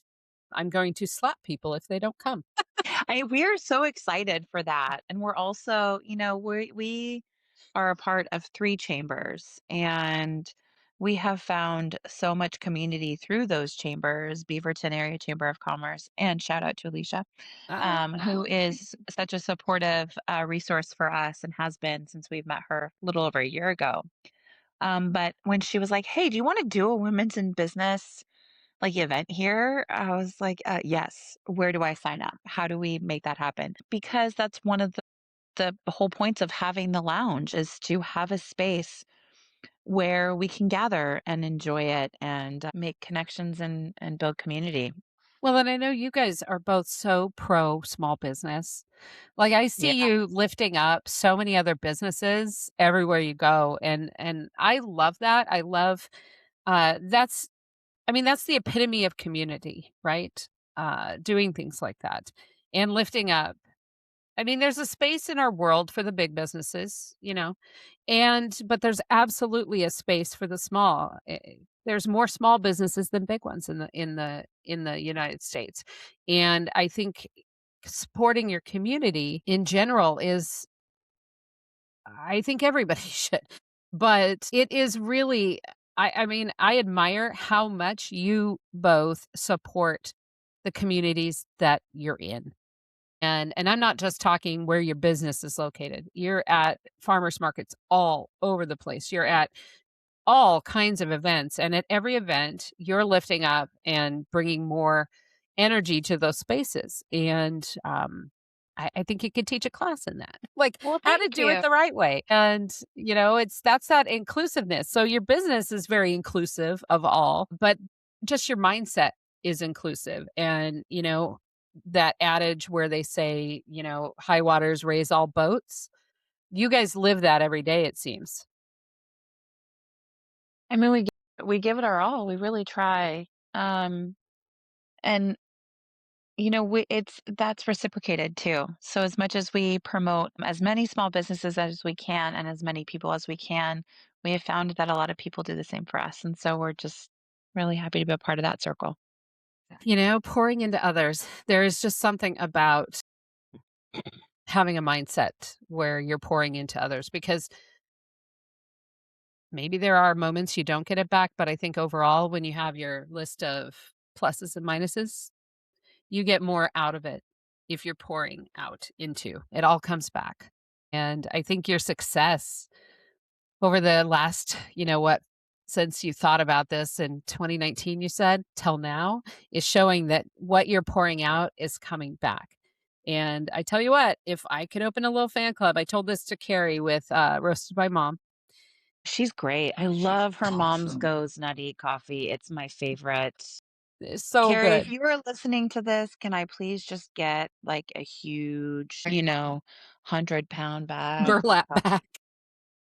I'm going to slap people if they don't come. We're so excited for that. And we're also, we are a part of three chambers, and we have found so much community through those chambers, Beaverton Area Chamber of Commerce, and shout out to Alicia, Ah. who is such a supportive resource for us and has been since we've met her a little over a year ago. But when she was like, "Hey, do you want to do a women's in business event here?" I was like, yes. Where do I sign up? How do we make that happen?" Because that's one of the whole points of having the lounge, is to have a space where we can gather and enjoy it and make connections and build community. Well, and I know you guys are both so pro small business. Like, I see Yeah. you lifting up so many other businesses everywhere you go, and I love that. I love, that's I mean, that's the epitome of community, right? Doing things like that and lifting up. I mean, there's a space in our world for the big businesses, but there's absolutely a space for the small. There's more small businesses than big ones in the United States, and I think supporting your community in general is, I think everybody should, but it is really, I mean, I admire how much you both support the communities that you're in. And I'm not just talking where your business is located. You're at farmers markets all over the place. You're at all kinds of events, and at every event, you're lifting up and bringing more energy to those spaces. And I think you could teach a class in that, like Well, how to thank do it you. the right way. And, that's that inclusiveness. So your business is very inclusive of all, but just your mindset is inclusive. And, that adage where they say, high waters raise all boats. You guys live that every day, it seems. I mean, we give it our all. We really try. Um, and it's that's reciprocated too. So as much as we promote as many small businesses as we can and as many people as we can, we have found that a lot of people do the same for us. And so we're just really happy to be a part of that circle. Pouring into others. There is just something about having a mindset where you're pouring into others because maybe there are moments you don't get it back, but I think overall, when you have your list of pluses and minuses, you get more out of it if you're pouring out into it, all comes back. And I think your success over the last, since you thought about this in 2019, you said, till now, is showing that what you're pouring out is coming back. And I tell you what, if I could open a little fan club, I told this to Carrie with Roasted by Mom. She's great. I love her mom's Awesome. goes nutty coffee. It's my favorite. It's so Carrie, if good. you are listening to this, can I please just get like a huge, 100-pound bag, Burlap back.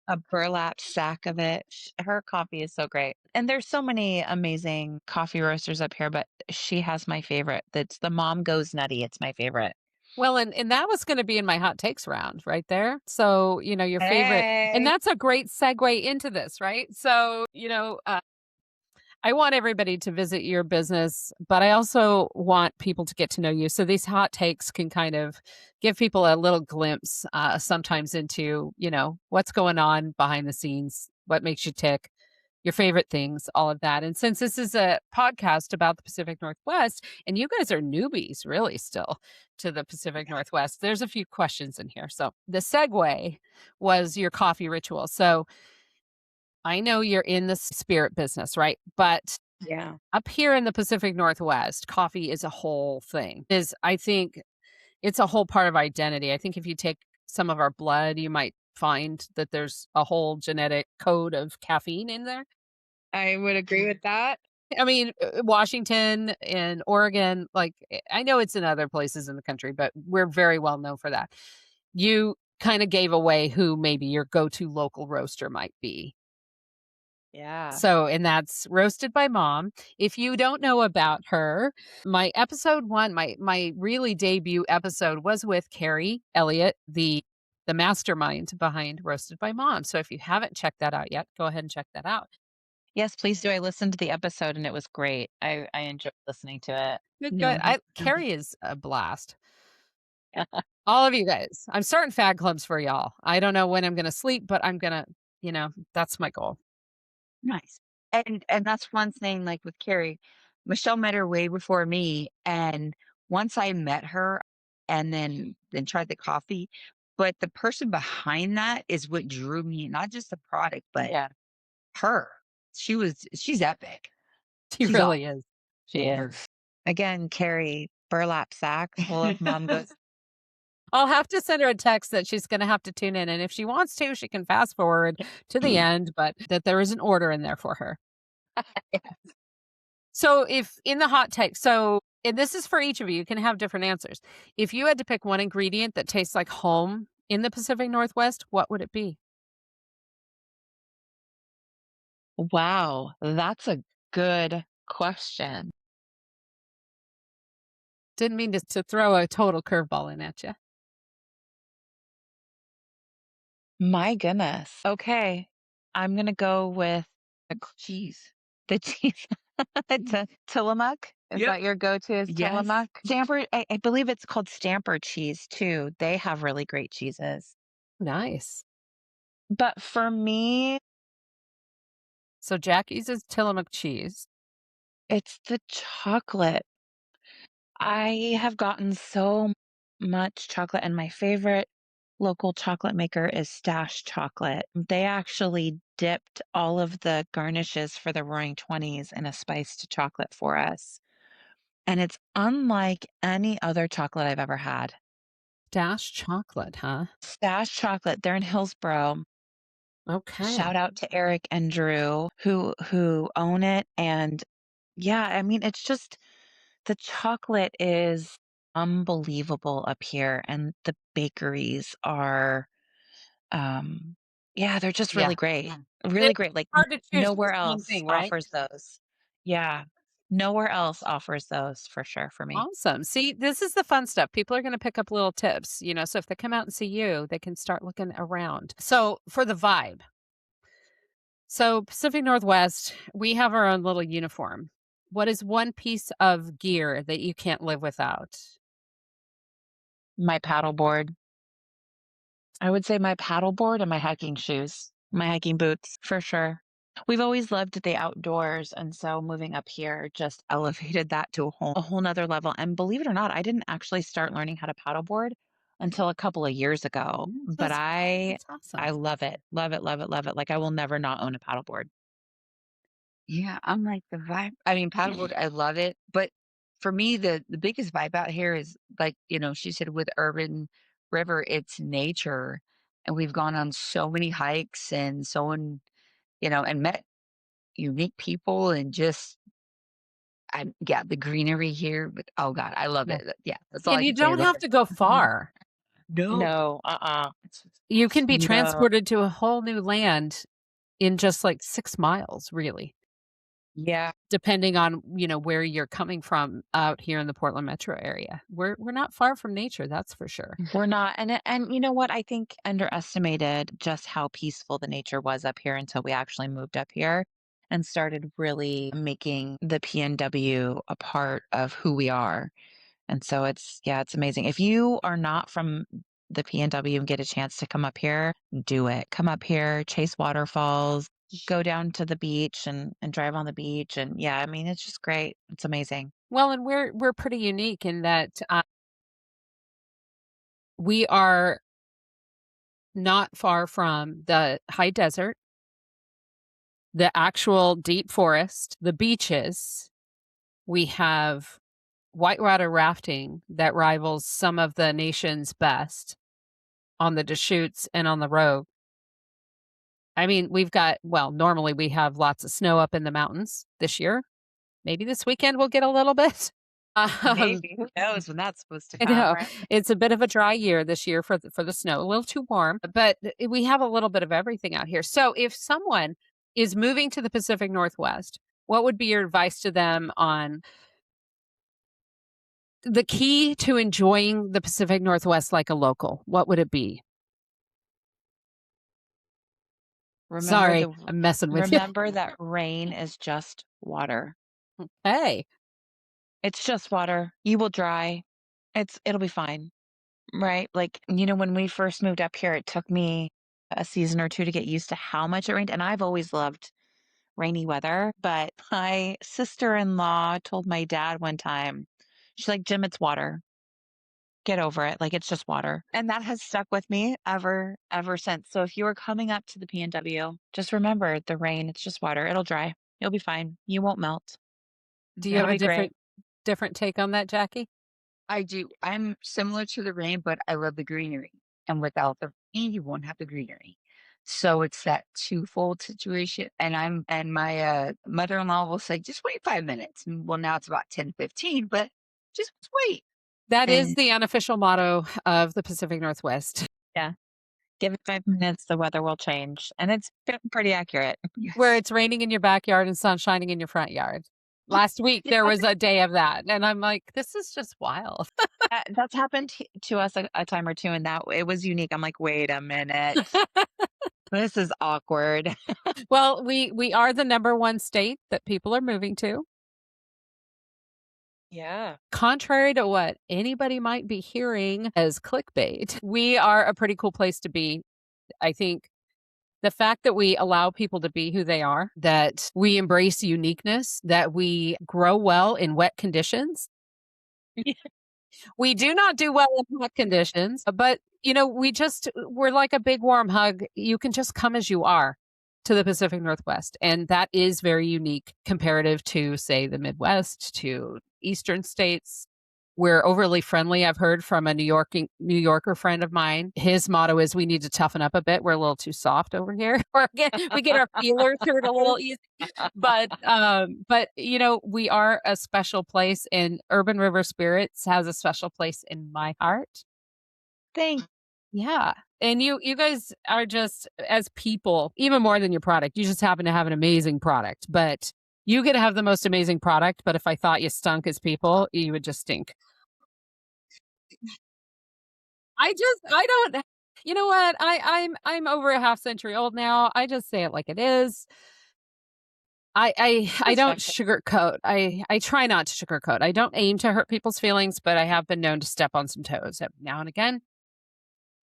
a burlap sack of it? Her coffee is so great. And there's so many amazing coffee roasters up here, but she has my favorite. That's the Mom Goes Nutty. It's my favorite. Well, and that was gonna be in my hot takes round right there. So, your favorite and Hey. that's a great segue into this, right? So, I want everybody to visit your business, but I also want people to get to know you. So these hot takes can kind of give people a little glimpse sometimes into, what's going on behind the scenes, what makes you tick, your favorite things, all of that. And since this is a podcast about the Pacific Northwest, and you guys are newbies really still to the Pacific Northwest, there's a few questions in here. So the segue was your coffee ritual. So I know you're in the spirit business, right? But Yeah. up here in the Pacific Northwest, coffee is a whole thing. I think it's a whole part of identity. I think if you take some of our blood, you might find that there's a whole genetic code of caffeine in there. I would agree with that. I mean, Washington and Oregon, like I know it's in other places in the country, but we're very well known for that. You kind of gave away who maybe your go-to local roaster might be. Yeah. So, and that's Roasted by Mom. If you don't know about her, my episode 1, my really debut episode was with Carrie Elliott, the mastermind behind Roasted by Mom. So if you haven't checked that out yet, go ahead and check that out. Yes, please do. I listened to the episode and it was great. I enjoyed listening to it. Good, No, good. that sounds Carrie is a blast. All of you guys. I'm starting fad clubs for y'all. I don't know when I'm gonna sleep, but I'm gonna, that's my goal. nice. And that's one thing, like, with Carrie, Michelle met her way before me, and once I met her and then tried the coffee, but the person behind that is what drew me, not just the product, but Yeah, her. She's epic. She She's really awesome. is. she is. Again, Carrie, burlap sack full of Mom Goes. I'll have to send her a text that she's gonna have to tune in, and if she wants to, she can fast forward to the end, but that there is an order in there for her. So if in the hot take and this is for each of you, you can have different answers. If you had to pick one ingredient that tastes like home in the Pacific Northwest, what would it be? Wow, that's a good question. Didn't mean to throw a total curveball in at you. My goodness. Okay, I'm gonna go with Cheese. the cheese. Tillamook. Is Yep. that your go-to? Is Yes. Tillamook? Stamper. I believe it's called Stamper cheese too. They have really great cheeses. Nice. But for me, So Jackie's is Tillamook cheese. it's the chocolate. I have gotten so much chocolate, and my favorite local chocolate maker is Stash Chocolate. They actually dipped all of the garnishes for the Roaring Twenties in a spiced chocolate for us. And it's unlike any other chocolate I've ever had. Dash chocolate, huh? Stash Chocolate. They're in Hillsboro. Okay. Shout out to Eric and Drew who own it. And yeah, I mean, it's just the chocolate is unbelievable up here, and the bakeries are, um, yeah, they're just Yeah. really great. Yeah. Really It's great. Like hard to choose nowhere just one else thing, right? offers those. Yeah. Nowhere else offers those for sure for me. Awesome. See, this is the fun stuff. People are going to pick up little tips, so if they come out and see you, they can start looking around. So, for the vibe. So, Pacific Northwest, we have our own little uniform. What is one piece of gear that you can't live without? My paddleboard. I would say my paddleboard and my hiking shoes, my hiking boots for sure. We've always loved the outdoors, and so moving up here just elevated that to a whole nother level. And believe it or not, I didn't actually start learning how to paddleboard until a couple of years ago, Mm, but I that's awesome. I love it. Love it, love it, love it. Like I will never not own a paddleboard. Yeah, I'm like the vibe. I mean, paddleboard, I love it, but for me, the biggest vibe out here is like, she said with urban river, it's nature, and we've gone on so many hikes and and met unique people and just, yeah, the greenery here. But oh God, I love Yeah. it. Yeah, that's all And I you can say don't about have it. to go far. No, No, it's You can awesome. be no. transported to a whole new land in just like 6 miles, really, Yeah, depending on, where you're coming from out here in the Portland metro area. We're not far from nature, that's for sure. we're not. And you know what? I think underestimated just how peaceful the nature was up here until we actually moved up here and started really making the PNW a part of who we are. And so yeah, it's amazing. If you are not from the PNW and get a chance to come up here, do it. Come up here, chase waterfalls, go down to the beach and drive on the beach. And yeah, I mean, it's just great. It's amazing. Well, and we're pretty unique in that, we are not far from the high desert, the actual deep forest, the beaches. We have whitewater rafting that rivals some of the nation's best on the Deschutes and on the Rogue. I mean, normally we have lots of snow up in the mountains this year. Maybe this weekend we'll get a little bit. Um, Maybe. Who knows when that's supposed to I come, know right? it's a bit of a dry year this year for the snow, a little too warm, but we have a little bit of everything out here. So if someone is moving to the Pacific Northwest, what would be your advice to them on the key to enjoying the Pacific Northwest like a local? What would it be? Remember Sorry, the I'm messing with you. remember that rain is just water. Hey, It's just water. You will dry. It'll be fine. Right? Like, when we first moved up here, it took me a season or two to get used to how much it rained. And I've always loved rainy weather. But my sister-in-law told my dad one time, she's like, Jim, it's water. Get over it. Like it's just water. And that has stuck with me ever since. So if you are coming up to the PNW, just remember the rain, it's just water. It'll dry. You'll be fine. You won't melt. do you have It'll a be great. different take on that, Jackie? I do. I'm similar to the rain, but I love the greenery. And without the rain, you won't have the greenery. So it's that twofold situation. And my mother-in-law will say, just wait 5 minutes. And well, now it's about 10, 15, but just wait. That is And the unofficial motto of the Pacific Northwest, Yeah. Give it 5 minutes, the weather will change. And it's been pretty accurate. where yes. it's raining in your backyard and sun shining in your front yard. Last week there was a day of that, and I'm like, this is just wild. That's happened to us a time or two, and that it was unique. I'm like, wait a minute. This is awkward. Well, we are the number one state that people are moving to. Yeah. Contrary to what anybody might be hearing as clickbait, we are a pretty cool place to be. I think the fact that we allow people to be who they are, that we embrace uniqueness, that we grow well in wet conditions. We do not do well in hot conditions, but we're like a big warm hug. You can just come as you are to the Pacific Northwest. And that is very unique comparative to, say, the Midwest, to Eastern states. We're overly friendly. I've heard from a New Yorker friend of mine. His motto is we need to toughen up a bit. We're a little too soft over here. We get our feelers hurt a little easy. But we are a special place, and Urban River Spirits has a special place in my heart. Thank Yeah. And you guys are just, as people, even more than your product, you just happen to have an amazing product. But you get to have the most amazing product. But if I thought you stunk as people, you would just stink. I don't, you know what? I'm over a half century old now. I just say it like it is. I don't sugarcoat. I try not to sugarcoat. I don't aim to hurt people's feelings, but I have been known to step on some toes now and again.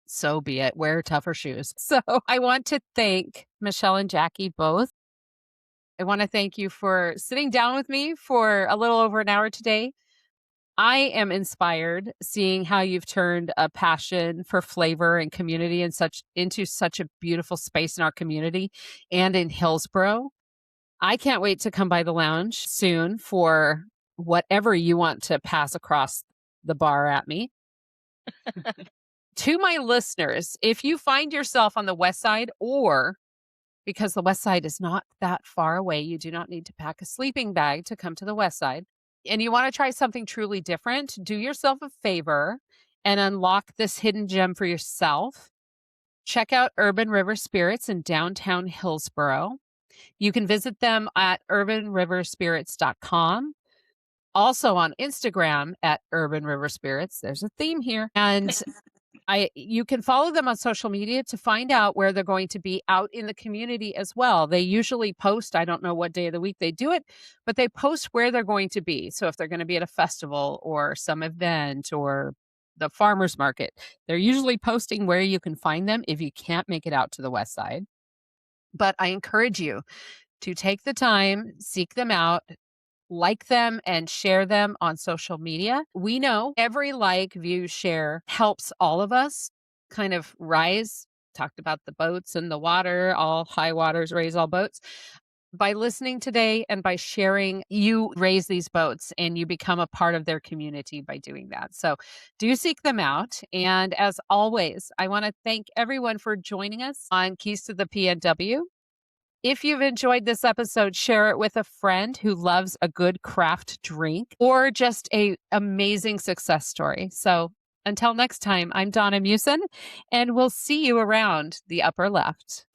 So be it. Wear tougher shoes. So I want to thank Michelle and Jackie both. I want to thank you for sitting down with me for a little over an hour today. I am inspired seeing how you've turned a passion for flavor and community into such a beautiful space in our community and in Hillsboro. I can't wait to come by the lounge soon for whatever you want to pass across the bar at me. To my listeners, if you find yourself on the west side, or because the west side is not that far away, you do not need to pack a sleeping bag to come to the west side, and you want to try something truly different, do yourself a favor and unlock this hidden gem for yourself. Check out Urban River Spirits in downtown Hillsboro. You can visit them at urbanriverspirits.com. Also on Instagram at Urban River Spirits. There's a theme here. And you can follow them on social media to find out where they're going to be out in the community as well. They usually post, I don't know what day of the week they do it, but they post where they're going to be. So if they're going to be at a festival or some event or the farmer's market, they're usually posting where you can find them if you can't make it out to the west side. But I encourage you to take the time, seek them out, like them, and share them on social media. We know every like, view, share helps all of us kind of rise. Talked about the boats and the water, all high waters raise all boats. By listening today and by sharing, you raise these boats and you become a part of their community by doing that. So do seek them out. And as always, I want to thank everyone for joining us on Keys to the PNW. If you've enjoyed this episode, share it with a friend who loves a good craft drink or just an amazing success story. So until next time, I'm Donna Musin, and we'll see you around the upper left.